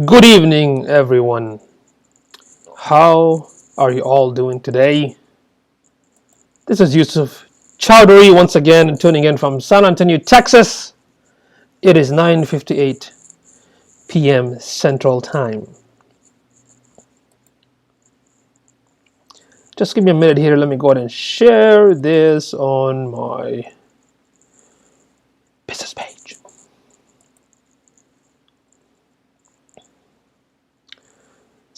Good evening, everyone. How are you all doing today? This is Yusuf Chowdhury once again, tuning in from San Antonio, Texas. It is 9:58 p.m. Central Time. Just give me a minute here. Let me go ahead and share this on my business page.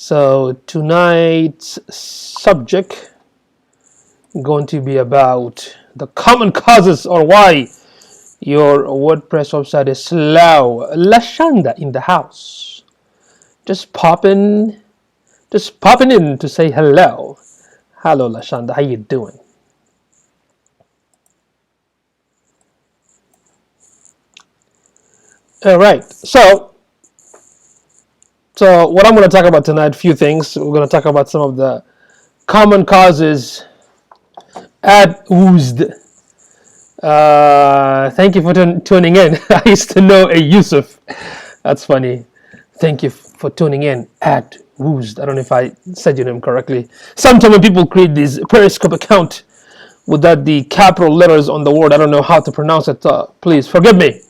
So tonight's subject going to be about the common causes or why your WordPress website is slow. Lashanda in the house. Just popping in to say hello. Hello, Lashanda. How you doing? All right. So what I'm going to talk about tonight, a few things. We're going to talk about some of the common causes at oozed. Thank you for tuning in. I used to know a Yusuf. That's funny. Thank you for tuning in at Woozed. I don't know if I said your name correctly. Sometimes when people create this Periscope account without the capital letters on the word, I don't know how to pronounce it. Please forgive me.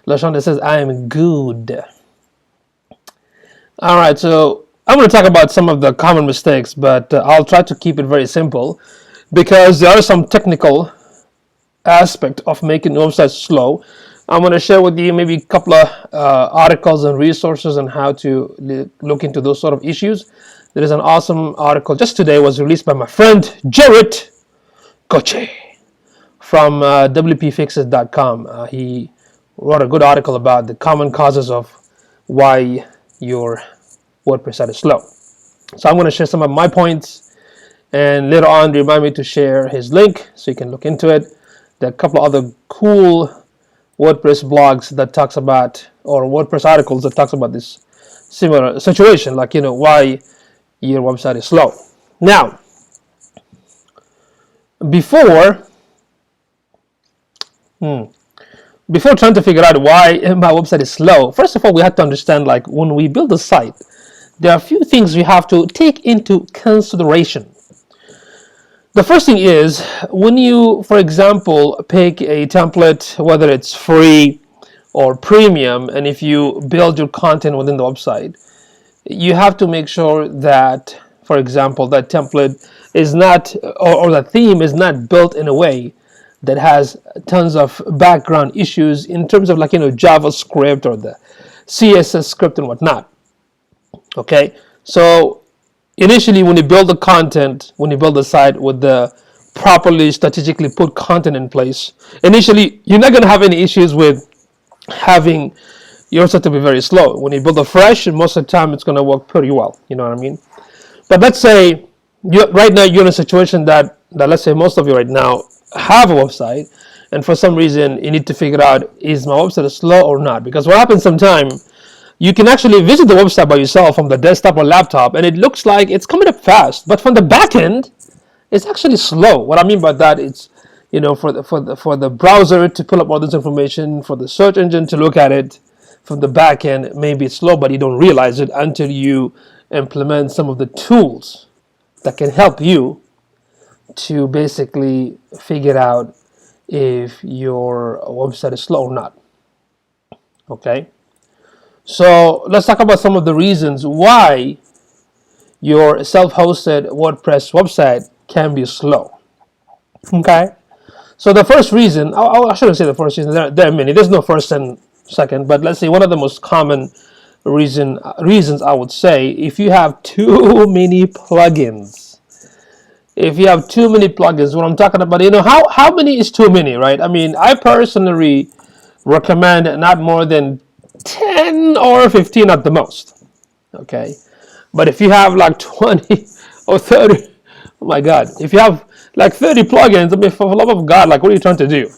Lashonda says, I am good. All right, so I'm going to talk about some of the common mistakes, but I'll try to keep it very simple because there are some technical aspect of making websites slow. I'm going to share with you maybe a couple of articles and resources on how to look into those sort of issues. There is an awesome article just today was released by my friend Jarrett Koche from wpfixes.com. He wrote a good article about the common causes of why your WordPress site is slow. So I'm going to share some of my points, and later on remind me to share his link so you can look into it. There are a couple of other cool WordPress blogs that talks about, or WordPress articles that talks about this similar situation, like why your website is slow. Now, before trying to figure out why my website is slow, first of all, we have to understand, like, when we build a site, there are a few things we have to take into consideration. The first thing is, when you, for example, pick a template, whether it's free or premium, and if you build your content within the website, you have to make sure that, for example, that template is not, or the theme is not built in a way that has tons of background issues in terms of, like, JavaScript or the CSS script and whatnot. Okay, so initially, when you build the content, when you build the site with the properly strategically put content in place, initially you're not going to have any issues with having your site to be very slow. When you build it fresh, most of the time it's going to work pretty well. You know what I mean? But let's say right now you're in a situation that let's say most of you right now have a website, and for some reason you need to figure out, is my website slow or not? Because what happens sometimes, you can actually visit the website by yourself from the desktop or laptop, and it looks like it's coming up fast, but from the back end, it's actually slow. What I mean by that, it's for the browser to pull up all this information, for the search engine to look at it from the back end, maybe it's slow, but you don't realize it until you implement some of the tools that can help you to basically figure out if your website is slow or not. Okay. So let's talk about some of the reasons why your self-hosted WordPress website can be slow. Okay, so the first reason, I shouldn't say the first reason, there are many, there's no first and second, but let's say one of the most common reasons I would say, if you have too many plugins. If you have too many plugins, what I'm talking about, how many is too many, right? I mean, I personally recommend not more than 10 or 15 at the most. Okay, but if you have like 20 or 30, oh my god, if you have like 30 plugins, I mean, for the love of God, like, what are you trying to do?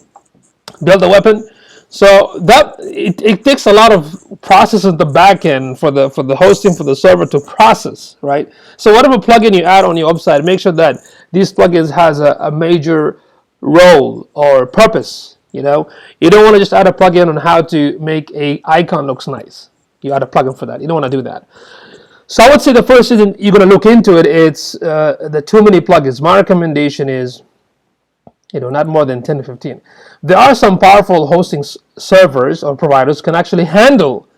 Build a weapon? So that it takes a lot of process at the back end for the hosting, for the server to process, right? So whatever plugin you add on your website, make sure that these plugins has a major role or purpose. You don't want to just add a plugin on how to make a icon looks nice. You add a plugin for that. You don't want to do that. So I would say the first thing you're going to look into it, it's the too many plugins. My recommendation is, not more than 10 to 15. There are some powerful hosting servers or providers can actually handle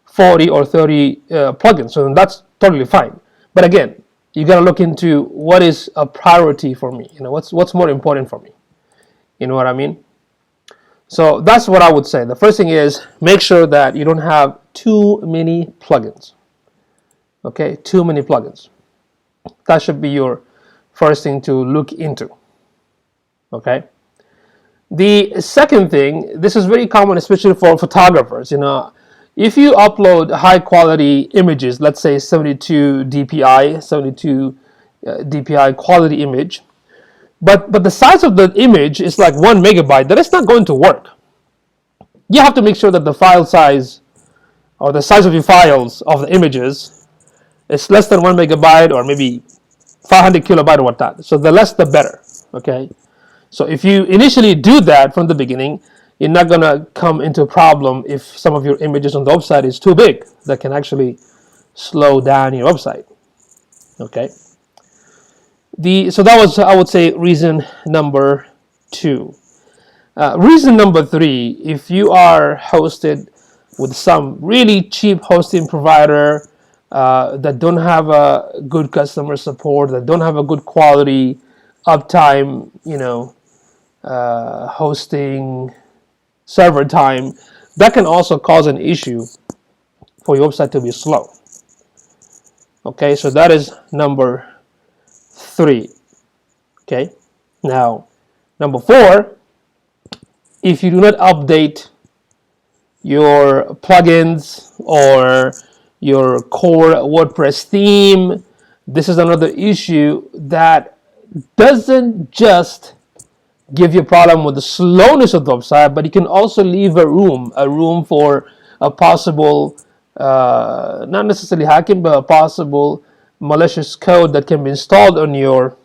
40 or 30 plugins, so that's totally fine. But again, you got to look into what is a priority for me. What's more important for me. You know what I mean? So that's what I would say. The first thing is make sure that you don't have too many plugins. Okay, too many plugins. That should be your first thing to look into. Okay. The second thing, this is very common, especially for photographers. If you upload high quality images, let's say 72 DPI quality image, but the size of the image is like 1 megabyte, then it's not going to work. You have to make sure that the file size or the size of your files of the images is less than 1 megabyte or maybe 500 kilobyte or whatnot. So the less the better. Okay. So if you initially do that from the beginning, you're not going to come into a problem if some of your images on the website is too big. That can actually slow down your website. Okay. So that was, I would say, reason number 2. Reason number 3, if you are hosted with some really cheap hosting provider that don't have a good customer support, that don't have a good quality uptime, hosting server time, that can also cause an issue for your website to be slow. Okay, so that is number 3. Okay, now number 4, if you do not update your plugins or your core WordPress theme, this is another issue that doesn't just give you a problem with the slowness of the website, but you can also leave a room for a possible, not necessarily hacking, but a possible malicious code that can be installed on your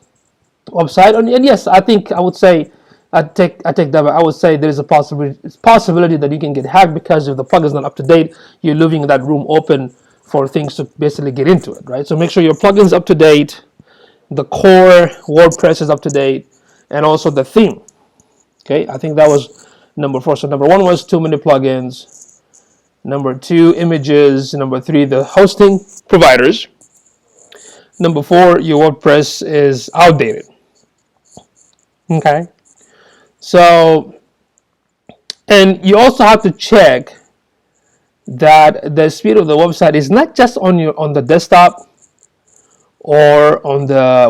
website. And yes, I would say there is a possibility that you can get hacked, because if the plugin is not up to date, you're leaving that room open for things to basically get into it, right? So make sure your plugin is up to date, the core WordPress is up to date, and also the theme. Okay, I think that was number 4. So number 1 was too many plugins. Number 2, images. Number 3, the hosting providers. Number 4, your WordPress is outdated. Okay. So, and you also have to check that the speed of the website is not just on the desktop or on the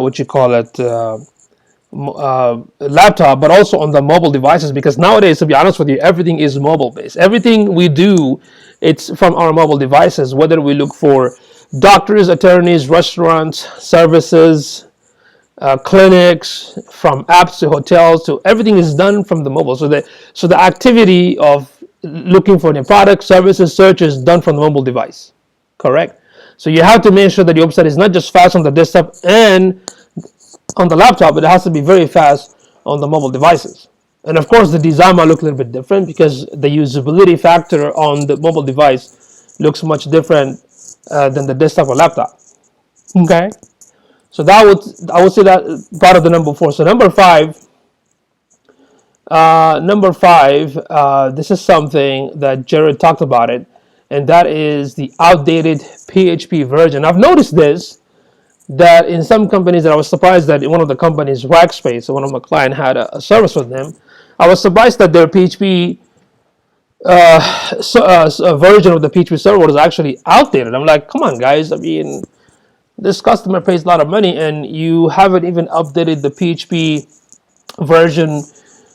laptop, but also on the mobile devices, because nowadays, to be honest with you, everything is mobile based. Everything we do, it's from our mobile devices, whether we look for doctors, attorneys, restaurants, services, clinics, from apps to hotels, to everything is done from the mobile. So the activity of looking for new products, services, search is done from the mobile device. Correct? So you have to make sure that your website is not just fast on the desktop and on the laptop, but it has to be very fast on the mobile devices. And of course, the design might look a little bit different, because the usability factor on the mobile device looks much different than the desktop or laptop. Okay? So I would say that part of the number 4. So number 5, this is something that Jared talked about it, and that is the outdated PHP version. I've noticed this, that in some companies, that I was surprised that in one of the companies, Rackspace, one of my clients had a service with them. I was surprised that their PHP version of the PHP server was actually outdated. I'm like, come on, guys. I mean, this customer pays a lot of money, and you haven't even updated the PHP version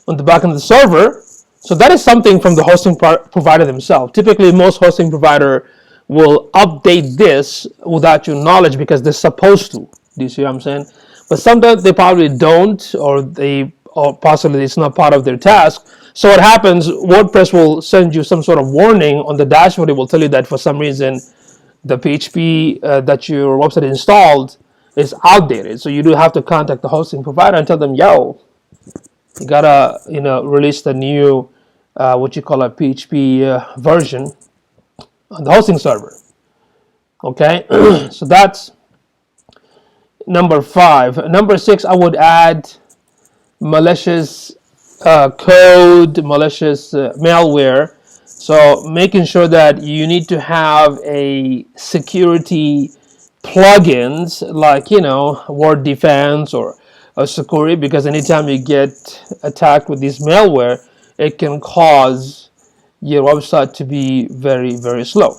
on the back end of the server. So that is something from the hosting provider themselves. Typically, most hosting provider will update this without your knowledge, because they're supposed to. Do you see what I'm saying? But sometimes they probably don't, or possibly it's not part of their task. So what happens, WordPress will send you some sort of warning on the dashboard. It will tell you that for some reason the PHP that your website installed is outdated. So you do have to contact the hosting provider and tell them, yo, you gotta release the new PHP version on the hosting server. Okay, so that's number 5. Number 6, I would add malicious code, malicious malware. So making sure that you need to have a security plugins like word defense or a security, because anytime you get attacked with this malware, it can cause your website to be very, very slow.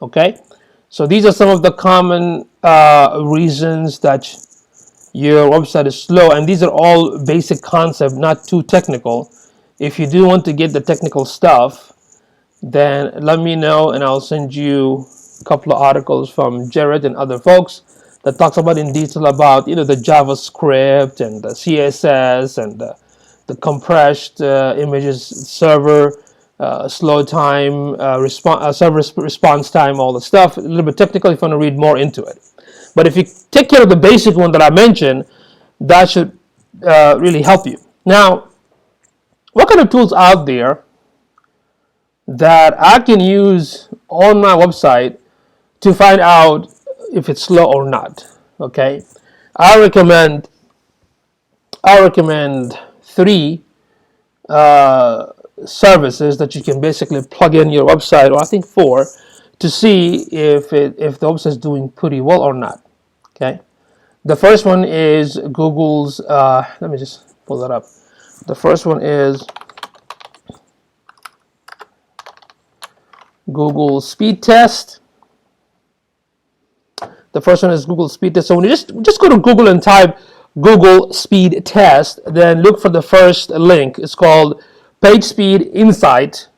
Okay, so these are some of the common reasons that your website is slow, and these are all basic concepts, not too technical. If you do want to get the technical stuff, then let me know and I'll send you a couple of articles from Jared and other folks that talks about in detail about the JavaScript and the CSS and the compressed images server, slow time, server response time, all the stuff. A little bit technical if you want to read more into it. But if you take care of the basic one that I mentioned, that should really help you. Now, what kind of tools out there that I can use on my website to find out if it's slow or not? Okay, I recommend 3 services that you can basically plug in your website, or I think 4, to see if the website is doing pretty well or not. Okay, the first one is Google's. Let me just pull that up. The first one is Google Speed Test. The first one is Google Speed Test. So when you just go to Google and type Google Speed Test, then look for the first link. It's called PageSpeed Insight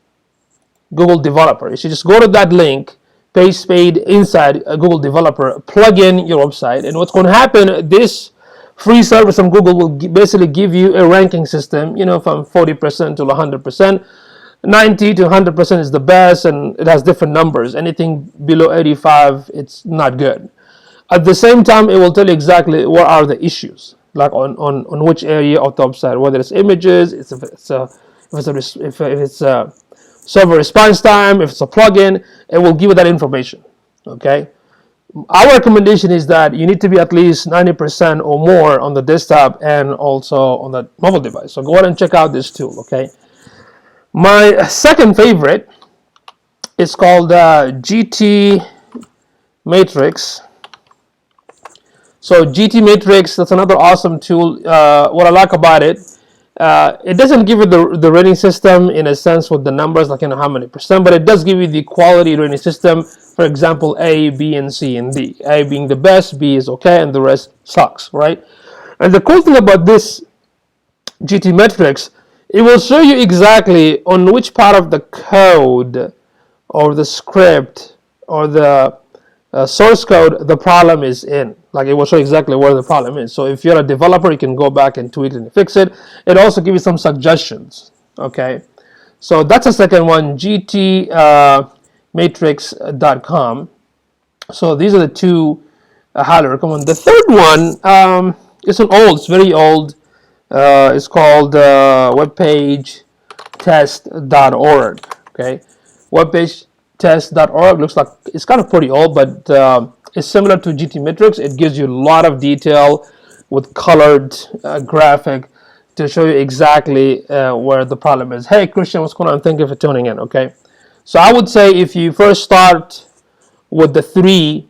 Google Developer. You should just go to that link, PageSpeed Insight Google Developer, plug in your website, and what's going to happen, this free service from Google will basically give you a ranking system, from 40% to 100%. 90 to 100% is the best, and it has different numbers. Anything below 85, it's not good. At the same time, it will tell you exactly what are the issues, like on which area of the website, whether it's images, if it's a server response time, if it's a plugin, it will give you that information. Okay, our recommendation is that you need to be at least 90% or more on the desktop and also on the mobile device. So go ahead and check out this tool. Okay, my second favorite is called GT Matrix. So GT Matrix, that's another awesome tool. What I like about it, it doesn't give you the rating system in a sense with the numbers, like how many percent, but it does give you the quality rating system. For example, A, B, and C, and D. A being the best, B is okay, and the rest sucks, right? And the cool thing about this GT Matrix, it will show you exactly on which part of the code or the script or the source code the problem is in. Like, it will show exactly where the problem is. So if you're a developer, you can go back and tweak it and fix it. It also gives you some suggestions. Okay, so that's the second one, gtmatrix.com. So these are the 2 I highly recommend. The third one, it's very old. It's called webpagetest.org. Okay, webpagetest.org looks like it's kind of pretty old, but it's similar to GT Matrix. It gives you a lot of detail with colored graphic to show you exactly where the problem is. Hey, Christian, what's going on? Thank you for tuning in. Okay, so I would say if you first start with the 3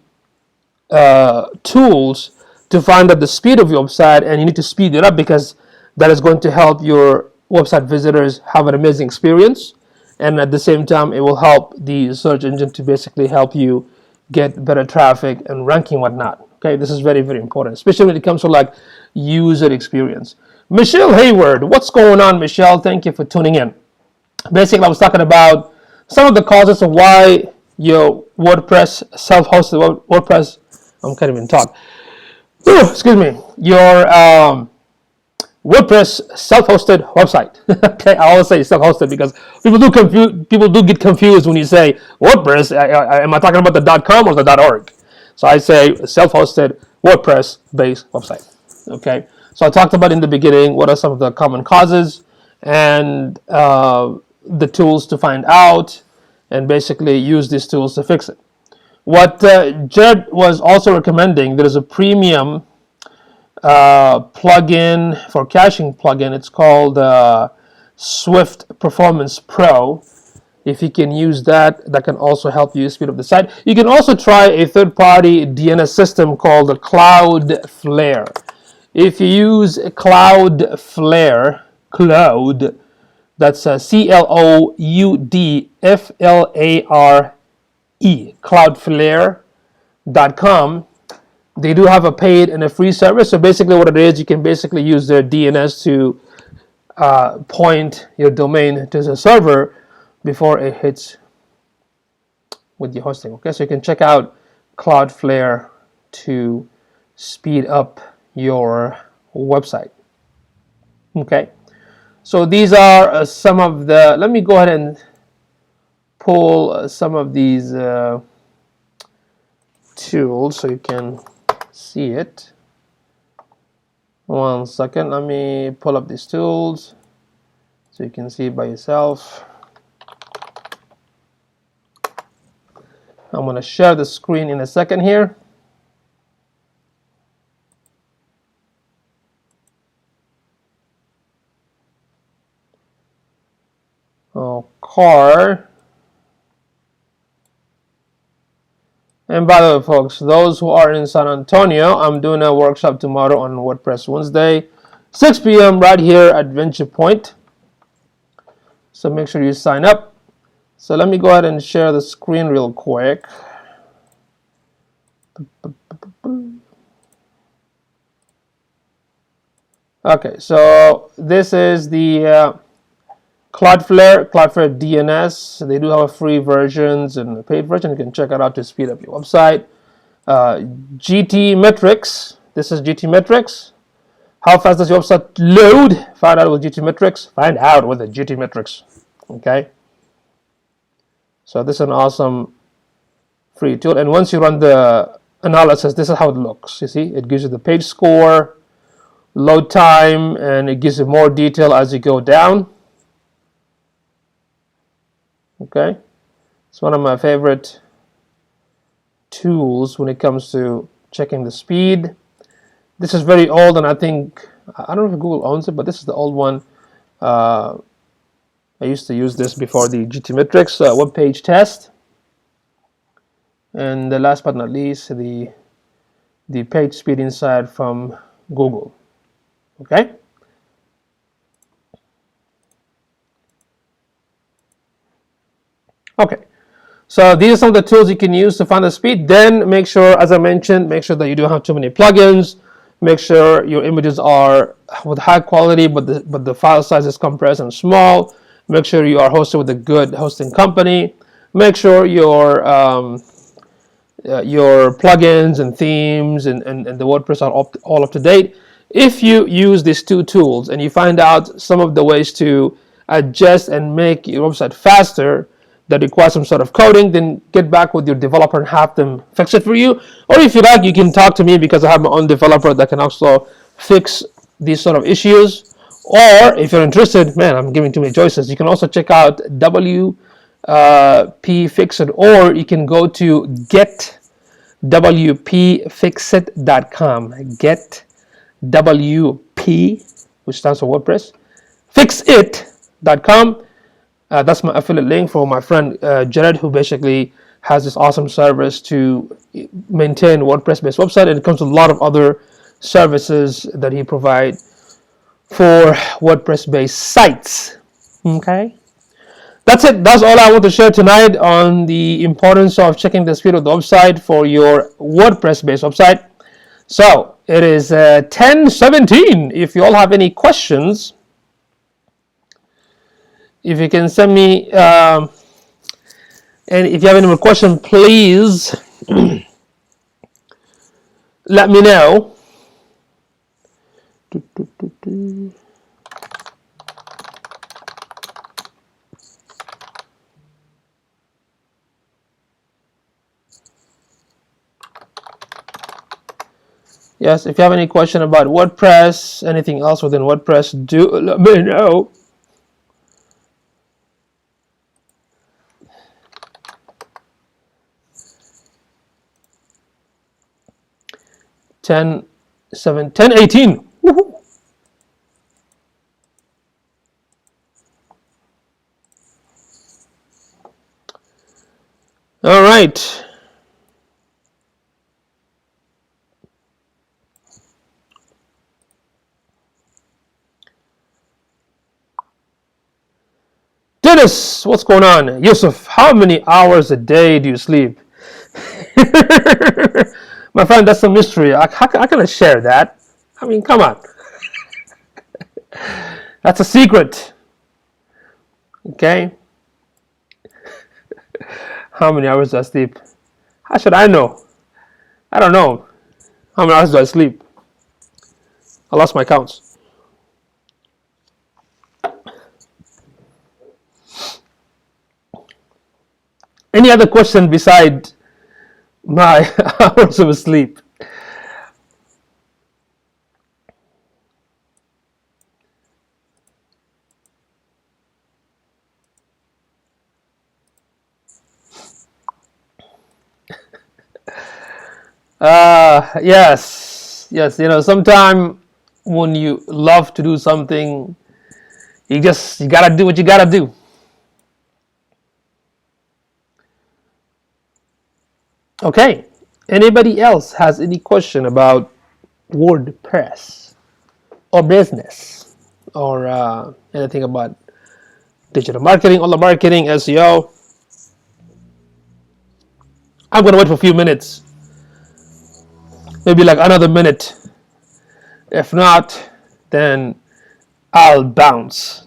tools to find out the speed of your website, and you need to speed it up because that is going to help your website visitors have an amazing experience, and at the same time it will help the search engine to basically help you get better traffic and ranking whatnot. Okay, this is very, very important, especially when it comes to like user experience. Michelle Hayward, what's going on, Michelle? Thank you for tuning in. Basically, I was talking about some of the causes of why your WordPress self-hosted WordPress, I can't even talk. Excuse me, your WordPress self-hosted website. Okay, I always say self-hosted because people do get confused when you say WordPress. Am I talking about the .com or the .org? So I say self-hosted WordPress-based website. Okay, so I talked about in the beginning what are some of the common causes and the tools to find out. and basically use these tools to fix it. What Jed was also recommending, there is a premium plugin for caching plugin. It's called Swift Performance Pro. If you can use that, that can also help you speed up the site. You can also try a third-party DNS system called Cloudflare. If you use Cloudflare, that's Cloudflare, Cloudflare.com. They do have a paid and a free service. So basically what it is, you can basically use their DNS to point your domain to the server before it hits with your hosting. Okay, so you can check out Cloudflare to speed up your website. Okay, so these are some of the, let me go ahead and pull some of these tools so you can see it. One second, let me pull up these tools so you can see it by yourself. I'm going to share the screen in a second here. Car. And by the way, folks, those who are in San Antonio, I'm doing a workshop tomorrow on WordPress Wednesday, 6 p.m. right here at Venture Point. So make sure you sign up. So let me go ahead and share the screen real quick. Okay, so this is the Cloudflare DNS. They do have free versions and a paid version. You can check it out to speed up your website. GT Metrics. This is GT Metrics. How fast does your website load? Find out with GT Metrics. Find out with the GT Metrics. Okay. So this is an awesome free tool. And once you run the analysis, this is how it looks. You see, it gives you the page score, load time, and it gives you more detail as you go down. Okay, it's one of my favorite tools when it comes to checking the speed. This is very old, and I think, I don't know if Google owns it, but this is the old one. I used to use this before the GT Metrics web page test. And the last but not least, the page speed insight from Google. Okay. Okay, so these are some of the tools you can use to find the speed. Then make sure, as I mentioned, make sure that you don't have too many plugins. Make sure your images are with high quality, but the file size is compressed and small. Make sure you are hosted with a good hosting company. Make sure your plugins and themes and the WordPress are all up to date. If you use these two tools and you find out some of the ways to adjust and make your website faster, that requires some sort of coding, then get back with your developer and have them fix it for you. Or if you like, you can talk to me because I have my own developer that can also fix these sort of issues. Or if you're interested, man, I'm giving too many choices. You can also check out WP Fixit, or you can go to getwpfixit.com. Getwp, which stands for WordPress, fixit.com. That's my affiliate link for my friend Jared, who basically has this awesome service to maintain WordPress-based website, and it comes with a lot of other services that he provides for WordPress-based sites. Okay, that's it. That's all I want to share tonight on the importance of checking the speed of the website for your WordPress-based website. So it is 10:17. If you all have any questions, if you can send me, and if you have any more questions, please let me know. Yes, if you have any question about WordPress, anything else within WordPress, do let me know. 10, 7, 10, 18. Woohoo. All right. Dennis, what's going on? Yusuf, how many hours a day do you sleep? My friend, that's a mystery. How can I share that? I mean, come on. That's a secret. Okay? How many hours do I sleep? How should I know? I don't know. How many hours do I sleep? I lost my counts. Any other question beside my hours of sleep? Yes. Sometimes when you love to do something, you gotta do what you gotta do. Okay. Anybody else has any question about WordPress or business or anything about digital marketing, online marketing, SEO? I'm gonna wait for a few minutes, maybe like another minute. If not, then I'll bounce.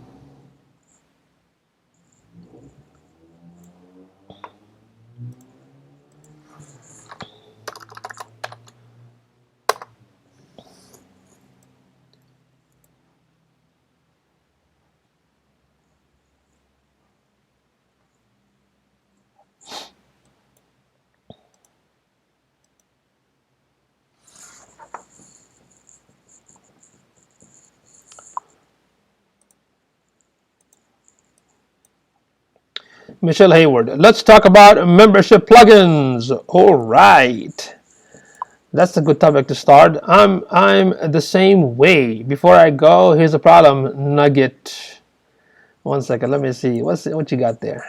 Michelle Hayward. Let's talk about membership plugins. All right. That's a good topic to start. I'm the same way. Before I go, here's a problem nugget. 1 second. Let me see. What you got there?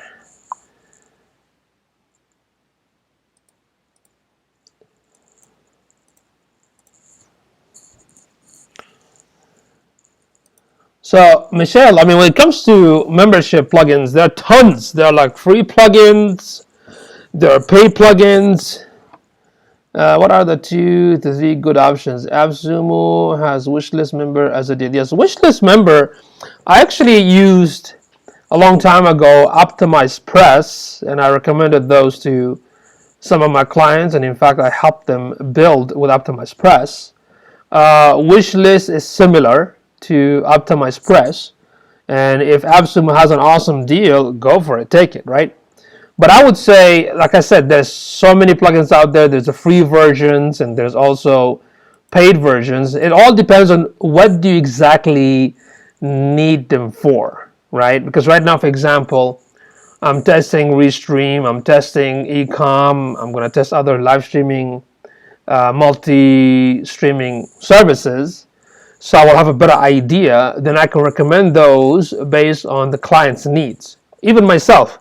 So, Michelle, I mean, when it comes to membership plugins, there are tons. There are like free plugins, there are paid plugins. What are the 2 to 3 good options? AppSumo has wishlist member as a did. Yes, wishlist member. I actually used a long time ago Optimize Press, and I recommended those to some of my clients, and in fact, I helped them build with Optimize Press. Wishlist is similar to Optimize Press, and if AppSumo has an awesome deal, go for it, take it, right? But I would say, like I said, there's so many plugins out there. There's the free versions, and there's also paid versions. It all depends on what do you exactly need them for, right? Because right now, for example, I'm testing Restream, I'm testing Ecom, I'm going to test other live streaming, multi-streaming services. So I will have a better idea. Then I can recommend those based on the client's needs. Even myself,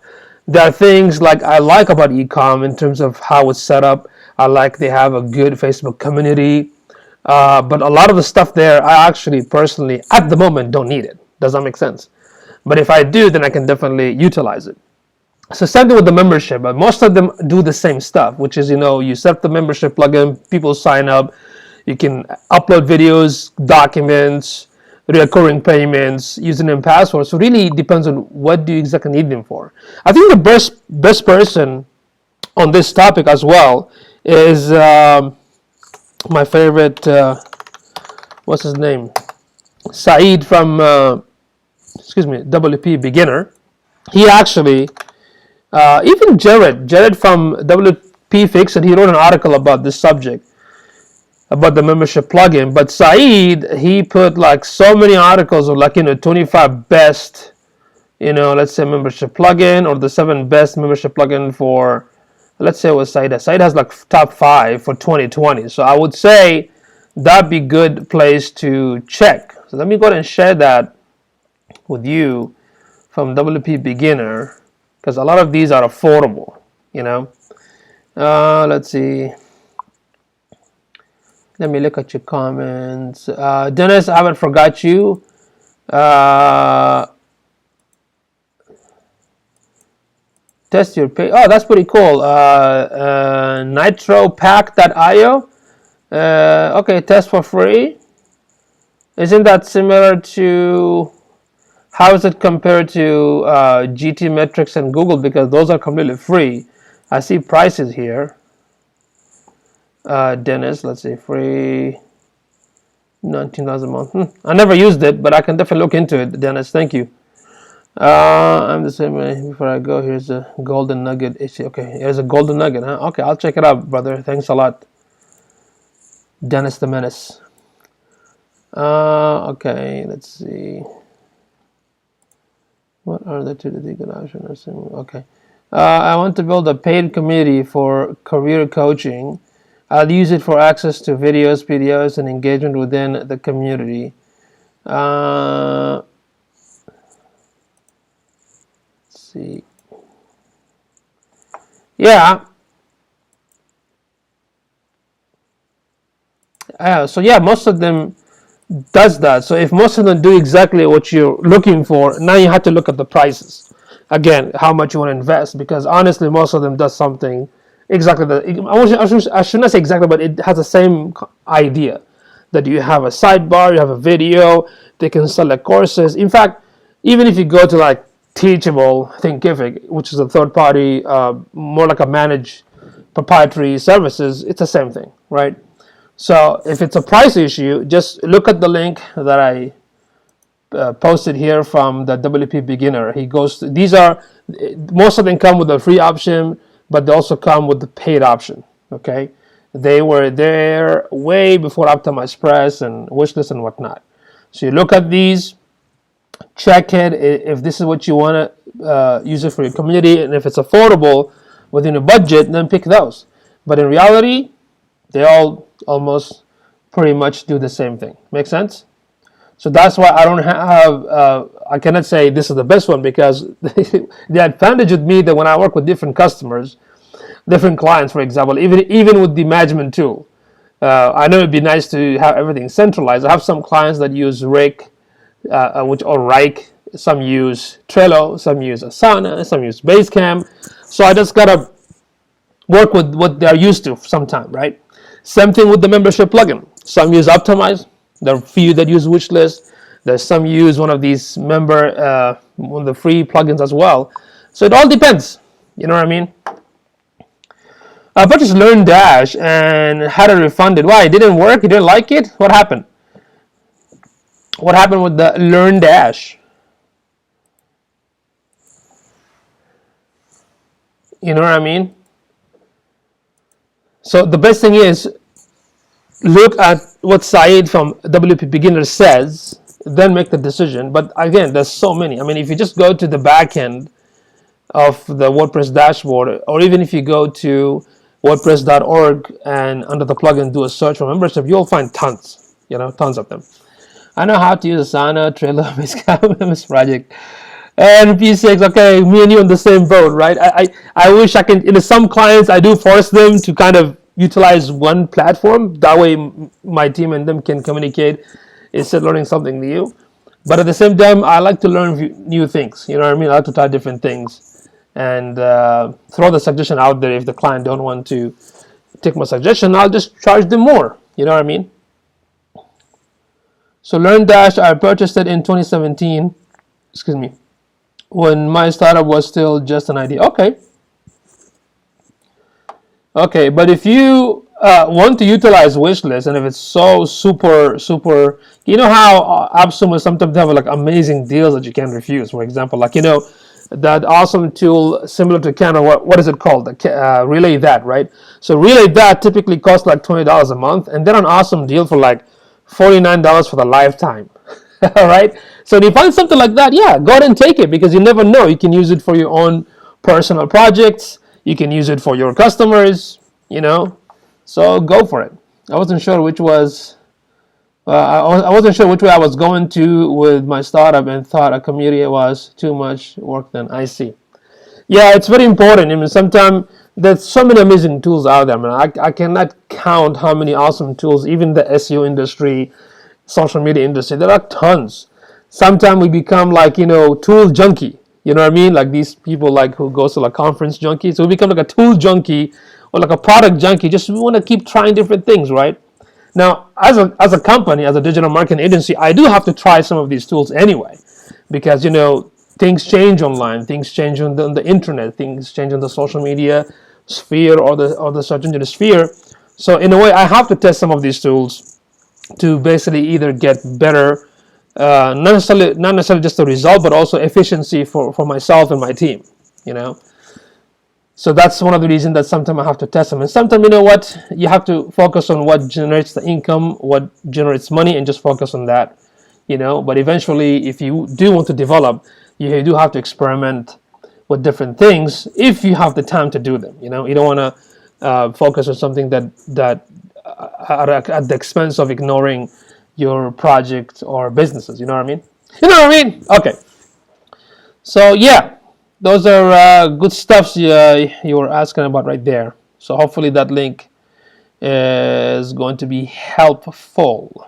there are things like I like about Ecom in terms of how it's set up. I like they have a good Facebook community. But a lot of the stuff there, I actually personally, at the moment, don't need it. Does that make sense? But if I do, then I can definitely utilize it. So same thing with the membership, but most of them do the same stuff, which is, you set the membership plugin, people sign up, you can upload videos, documents, recurring payments, username and passwords. So really depends on what do you exactly need them for. I think the best person on this topic as well is my favorite, what's his name? Saeed from, WP Beginner. He actually, even Jared from WP Fix, and he wrote an article about this subject, about the membership plugin. But Saeed, he put like so many articles of 25 best, let's say membership plugin, or the 7 best membership plugin for, let's say what Saeed has. Saeed has like top 5 for 2020. So I would say that'd be good place to check. So let me go ahead and share that with you from WP Beginner, because a lot of these are affordable, you know. Let's see. Let me look at your comments. Dennis, I haven't forgot you. Test your page. Oh, that's pretty cool. Nitropack.io. Okay, test for free. Isn't that similar to, how is it compared to GT Metrics and Google? Because those are completely free. I see prices here. Dennis, let's see, free, $19 a month. I never used it, but I can definitely look into it. Dennis, thank you. I'm the same way. Before I go, here's a golden nugget. Okay, here's a golden nugget, huh? Okay, I'll check it out, brother. Thanks a lot. Dennis the Menace. Okay, let's see. What are the two good options? Okay. I want to build a paid community for career coaching. I'll use it for access to videos, PDFs, and engagement within the community. Let's see. Yeah. So yeah, most of them does that. So if most of them do exactly what you're looking for, now you have to look at the prices. Again, how much you want to invest, because honestly, most of them does something exactly that. I should not say exactly, but it has the same idea, that you have a sidebar, you have a video, they can select courses. In fact, even if you go to like Teachable, Thinkific, which is a third party, more like a managed proprietary services, it's the same thing, right? So if it's a price issue, just look at the link that I posted here from the WP Beginner. He goes to, these are, most of them come with a free option, but they also come with the paid option. Okay, they were there way before Optimize Press and Wishlist and whatnot. So you look at these, check it if this is what you want to use it for your community, and if it's affordable within a budget, then pick those. But in reality, they all almost pretty much do the same thing. Make sense? So that's why I don't have, I cannot say this is the best one, because the advantage with me that when I work with different customers, different clients, for example, even with the management tool, I know it'd be nice to have everything centralized. I have some clients that use Rake, or Rike. Some use Trello, some use Asana, some use Basecamp. So I just gotta work with what they're used to sometime, right? Same thing with the membership plugin. Some use Optimize. There are a few that use Wishlist. There's some use one of these one of the free plugins as well. So it all depends. You know what I mean? I purchased Learn Dash and had it refunded. Why? It didn't work? You didn't like it? What happened? What happened with the Learn Dash? You know what I mean? So the best thing is, look at what Saeed from WP Beginner says, then make the decision. But again, there's so many. I mean, if you just go to the back end of the WordPress dashboard, or even if you go to WordPress.org and under the plugin do a search for membership, you'll find tons, tons of them. I know how to use Asana, Trello, Miss Project, and P6. Okay, me and you on the same boat, right? I wish I can. In some clients, I do force them to kind of utilize one platform. That way, my team and them can communicate instead of learning something new. But at the same time, I like to learn new things. You know what I mean? I like to try different things and throw the suggestion out there. If the client don't want to take my suggestion, I'll just charge them more. You know what I mean? So Learn Dash, I purchased it in 2017. Excuse me. When my startup was still just an idea. Okay, but if you want to utilize Wishlist, and if it's so super, you know how AppSumo sometimes have like amazing deals that you can't refuse. For example, like that awesome tool similar to Canva. What is it called? Relay That, right? So Relay That typically costs like $20 a month, and then an awesome deal for like $49 for the lifetime. All right. So if you find something like that, yeah, go ahead and take it, because you never know. You can use it for your own personal projects. You can use it for your customers, So go for it. I wasn't sure which was I wasn't sure which way I was going to with my startup and thought a community was too much work. Then I see. Yeah, it's very important. I mean, sometimes there's so many amazing tools out there. I mean, I cannot count how many awesome tools, even the SEO industry, social media industry, there are tons. Sometimes we become like, tool junkie. You know what I mean? Like these people like who goes to like conference junkie. So we become like a tool junkie or like a product junkie. Just we want to keep trying different things, right? Now, as a company, as a digital marketing agency, I do have to try some of these tools anyway, because things change online, things change on the internet, things change on the social media sphere or the search engine sphere. So in a way, I have to test some of these tools to basically either get better, not necessarily just the result, but also efficiency for myself and my team. You know. So that's one of the reasons that sometimes I have to test them. And sometimes, you know what, you have to focus on what generates the income, what generates money, and just focus on that. But eventually, if you do want to develop, you do have to experiment with different things if you have the time to do them. You don't want to focus on something that at the expense of ignoring your project or businesses. You know what I mean? You know what I mean? Okay. So yeah, those are good stuffs you were asking about right there. So hopefully that link is going to be helpful.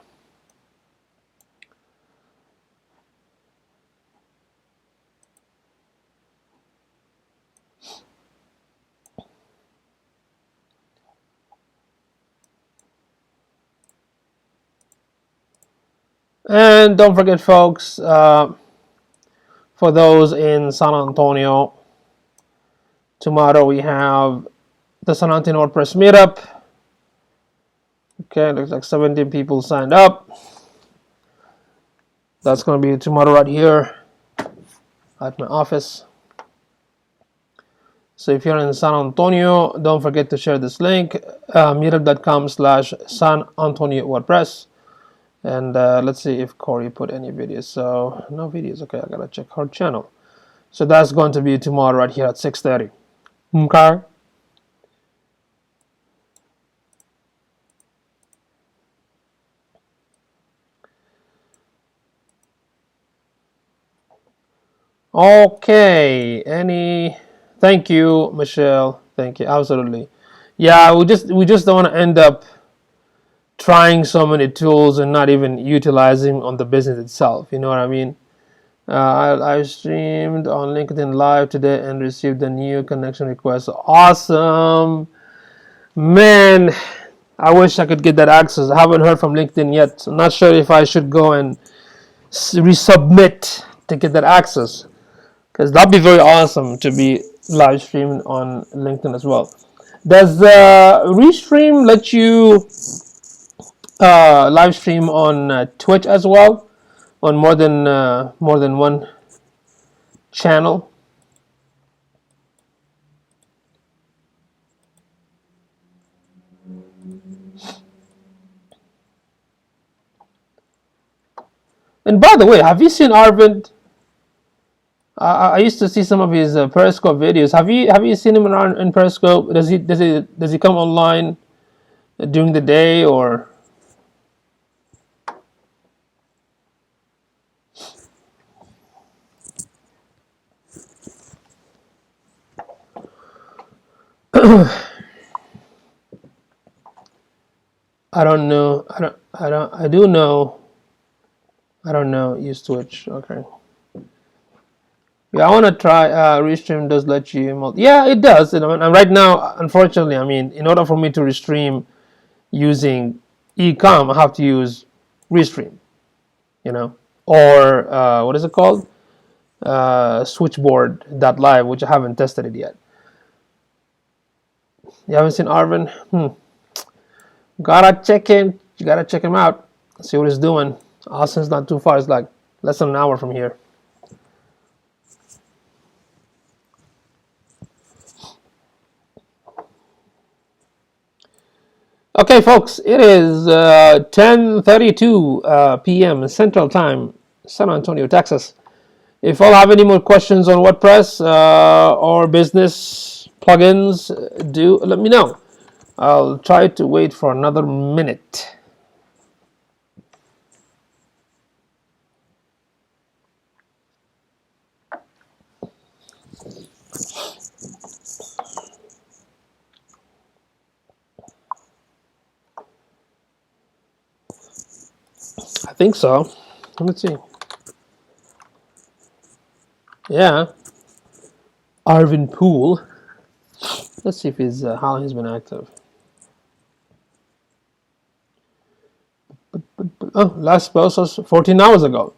And don't forget, folks, for those in San Antonio, tomorrow we have the San Antonio WordPress meetup. Okay, looks like 17 people signed up. That's going to be tomorrow right here at my office. So if you're in San Antonio, don't forget to share this link, meetup.com/San Antonio WordPress. And let's see if Corey put any videos. So no videos. Okay, I gotta check her channel. So that's going to be tomorrow right here at 6:30. Okay. Okay. Thank you, Michelle. Thank you. Absolutely. Yeah, we just don't want to end up trying so many tools and not even utilizing on the business itself. You know what I mean? I streamed on LinkedIn Live today and received a new connection request. Awesome, man! I wish I could get that access. I haven't heard from LinkedIn yet. So I'm not sure if I should go and resubmit to get that access, because that'd be very awesome to be live streamed on LinkedIn as well. Does Restream let you live stream on Twitch as well, on more than one channel? And by the way, have you seen Arvind? I used to see some of his Periscope videos. Have you seen him around in Periscope? Does he come online during the day or? I don't know. I do know. I don't know. Use Twitch. Okay. Yeah, I want to try. Restream does let you. Yeah, it does. And right now, unfortunately, I mean, in order for me to restream using ecom, I have to use Restream. Or what is it called? Switchboard.live, which I haven't tested it yet. You haven't seen Arvin? Gotta check him. You gotta check him out. See what he's doing. Austin's not too far. It's like less than an hour from here. Okay, folks, it is 10:32 p.m. Central Time, San Antonio, Texas. If you all have any more questions on WordPress or business plugins, do let me know. I'll try to wait for another minute. I think so. Let's see. Yeah, Arvin Poole. Let's see if he's how he's been active. Oh, last post was 14 hours ago.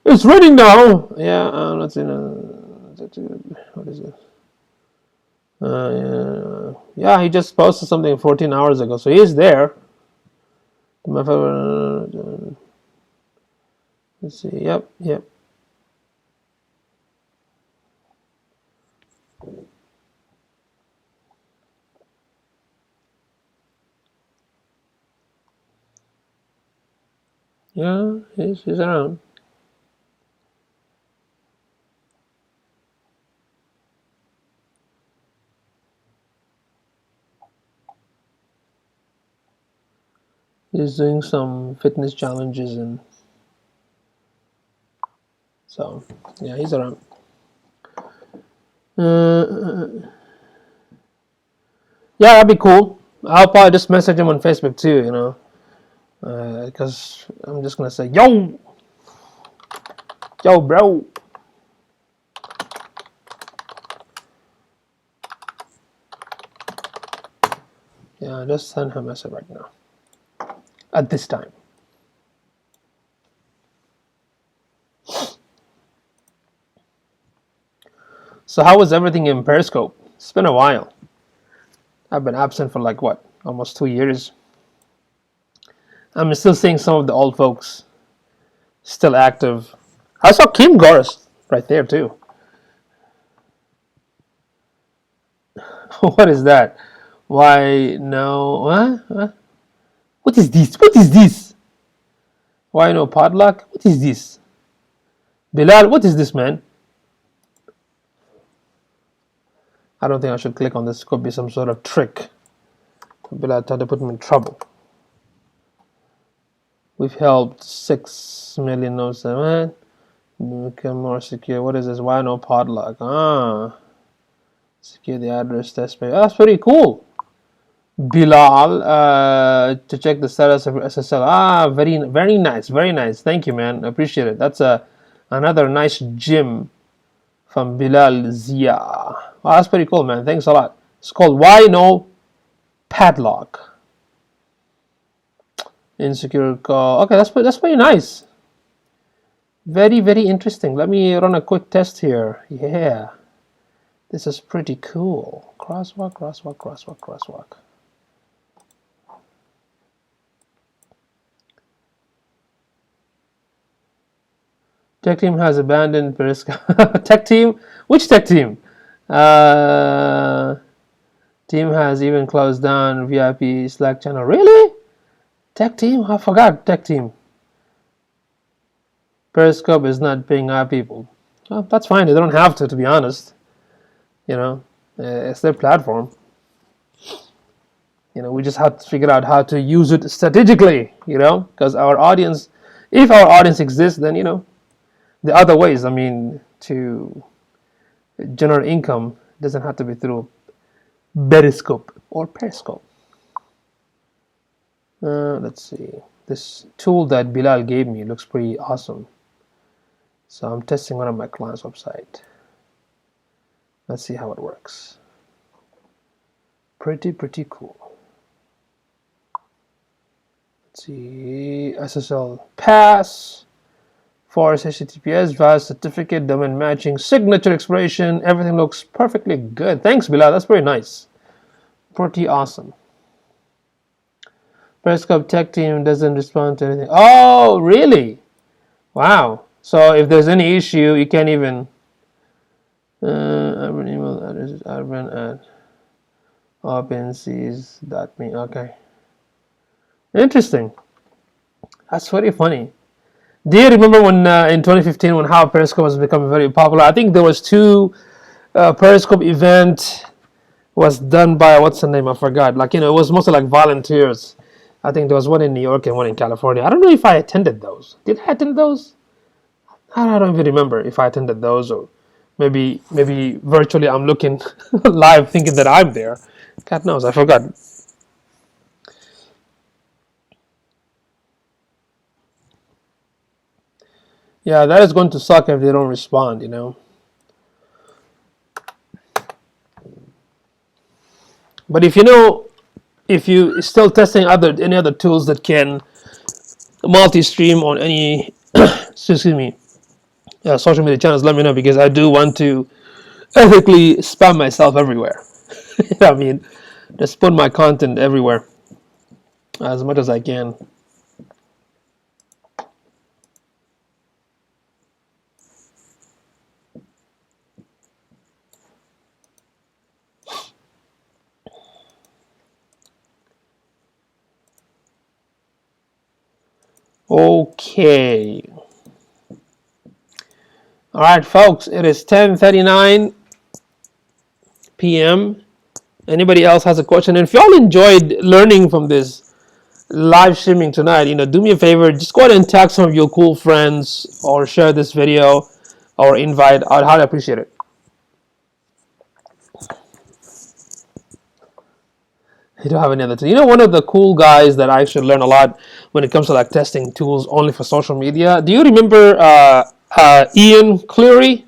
It's raining now. Yeah, let's see. What is it? Yeah, he just posted something 14 hours ago, so he's there. Let's see. Yep. Yeah, he's around. He's doing some fitness challenges, and so yeah, he's around. Yeah, that'd be cool. I'll probably just message him on Facebook too, because I'm just gonna say, yo, bro. Yeah, just send him a message right now. At this time. So how was everything in Periscope? It's been a while. I've been absent for like what, almost 2 years. I'm still seeing some of the old folks still active. I saw Kim Goris right there too. What is that? Why no? What is this? What is this? Why no padlock? What is this? Bilal, what is this, man? I don't think I should click on this. Could be some sort of trick. Bilal tried to put me in trouble. We've helped 6 million notes. Man, become more secure. What is this? Why no padlock? Secure the address test page. That's pretty cool. Bilal, to check the status of SSL. Very nice, very nice. Thank you, man. I appreciate it. That's another nice gem from Bilal Zia. Oh, that's pretty cool, man. Thanks a lot. It's called Why No Padlock. Insecure call. Okay, that's pretty nice. Very, very interesting. Let me run a quick test here. Yeah, this is pretty cool. Crosswalk. Tech team has abandoned Periscope. Tech team? Which tech team? Team has even closed down VIP Slack channel. Really? Tech team? I forgot tech team. Periscope is not paying our people. Well, that's fine. They don't have to be honest. It's their platform. We just have to figure out how to use it strategically. Because our audience, if our audience exists, then the other ways. I mean, to generate income doesn't have to be through Periscope or Periscope. Let's see. This tool that Bilal gave me looks pretty awesome. So I'm testing one of my clients' website. Let's see how it works. Pretty cool. Let's see. SSL pass. Force HTTPS, VAS certificate, domain matching, signature expiration. Everything looks perfectly good. Thanks, Bilal. That's pretty nice. Pretty awesome. Periscope tech team doesn't respond to anything. Oh, really? Wow. So if there's any issue, you can't even. Urban email address is urban at openseas.me. Okay. Interesting. That's very funny. Do you remember when in 2015 when how Periscope was becoming very popular? I think there was two Periscope event was done by what's the name? I forgot. It was mostly like volunteers. I think there was one in New York and one in California. I don't know if I attended those. Did I attend those? I don't even remember if I attended those or Maybe virtually I'm looking live thinking that I'm there. God knows, I forgot. Yeah, that is going to suck if they don't respond, you know. But if you know, if you still testing any other tools that can multi-stream on any excuse me social media channels, let me know, because I do want to ethically spam myself everywhere. I mean, just put my content everywhere as much as I can. Okay. All right, folks, it is 10:39 p.m. Anybody else has a question? And if y'all enjoyed learning from this live streaming tonight, do me a favor, just go ahead and tag some of your cool friends or share this video or invite. I'd highly appreciate it. You don't have any other tool. One of the cool guys that I actually learn a lot when it comes to like testing tools only for social media. Do you remember Ian Cleary?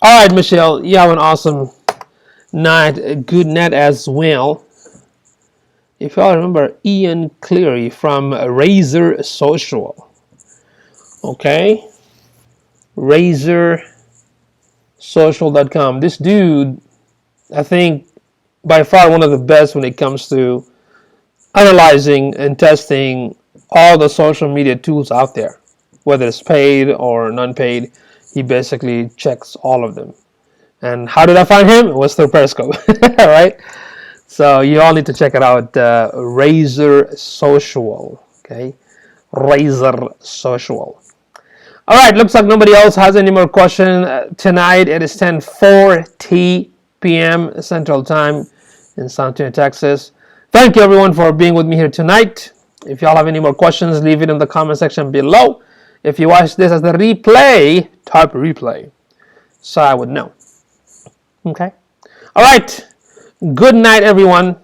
All right, Michelle, you have an awesome night, a good night as well. If y'all remember Ian Cleary from Razor Social, okay, RazorSocial.com. This dude, I think, by far one of the best when it comes to analyzing and testing all the social media tools out there, whether it's paid or non-paid. He basically checks all of them. And how did I find him? It was through Periscope. All right. So you all need to check it out. Razor Social. Okay. Razor Social. All right. Looks like nobody else has any more questions tonight. It is 10:40 p.m. Central Time in San Antonio, Texas. Thank you everyone for being with me here tonight. If y'all have any more questions, leave it in the comment section below. If you watch this as the replay, type replay so I would know. Okay. All right. Good night, everyone.